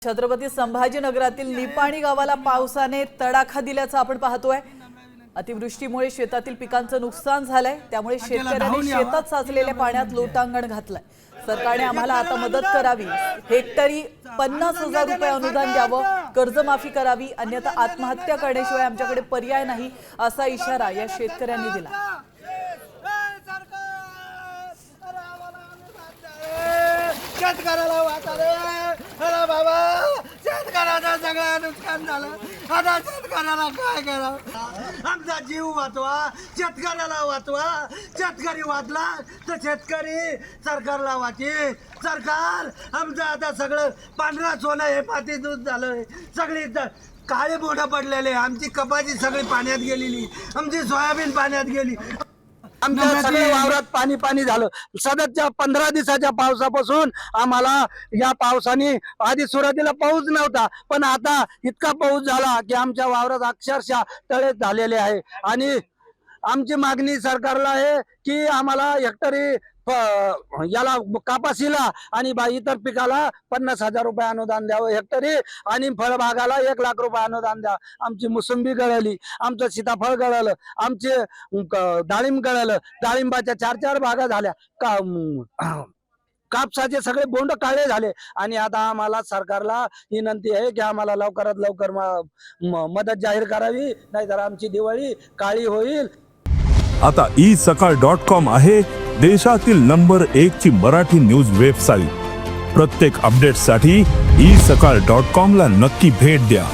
छत्रपती संभाजीनगरातील निपाणी गावाला पावसाने तडाखा दिल्याचं आपण पाहतोय। अतिवृष्टीमुळे शेतातील पिकांचं नुकसान झालंय, त्यामुळे शेतकऱ्यांनी शेतात साचलेल्या पाण्यात लोटांगण घातलंय। सरकारने आम्हाला आता मदत करावी, हेक्टरी 50,000 रुपये अनुदान द्यावं, कर्जमाफी करावी, अन्यथा आत्महत्या करण्याशिवाय आमच्याकडे पर्याय नाही, असा इशारा या शेतकऱ्यांनी दिला। शेतकऱ्याला वाचाले, अरे बाबा शेतकऱ्याचं सगळं नुकसान झालं, आता शेतकऱ्याला काय करावं? आमचा जीव वाचवा, शेतकऱ्याला वाचवा। शेतकरी वाचला तर शेतकरी सरकारला वाचे। सरकार आमचं आता सगळं पांढरा सोनं हे पाठीतून झालंय, सगळी काळे बोटं पडलेले, आमची कपाशी सगळी पाण्यात गेलेली, आमची सोयाबीन पाण्यात गेली, आमच्या सगळ्या वावरात पाणी झालं। सततच्या 15 दिवसाच्या पावसापासून आम्हाला या पावसाने आधी सुरुवातीला पाऊस नव्हता, पण आता इतका पाऊस झाला की आमच्या वावरात अक्षरशः तळे झालेले आहे। आणि आमची मागणी सरकारला आहे की आम्हाला हेक्टरी याला कापासीला आणि इतर पिकाला 50,000 रुपये अनुदान द्यावं हेक्टरी, आणि फळबागाला 1 लाख रुपये अनुदान द्या। आमची मोसंबी गळली, आमचं सीताफळ गळलं, आमचे डाळिंब गळलं, डाळिंबाच्या 4 बागा झाल्या, कापसाचे सगळे बोंड काळे झाले। आणि आता आम्हाला सरकारला विनंती आहे की आम्हाला लवकरात लवकर मदत जाहीर करावी, नाहीतर आमची दिवाळी काळी होईल। आता isakal.com आहे देशातील नंबर 1 ची मराठी न्यूज वेबसाईट। प्रत्येक अपडेटसाठी isakal.com ला नक्की भेट द्या।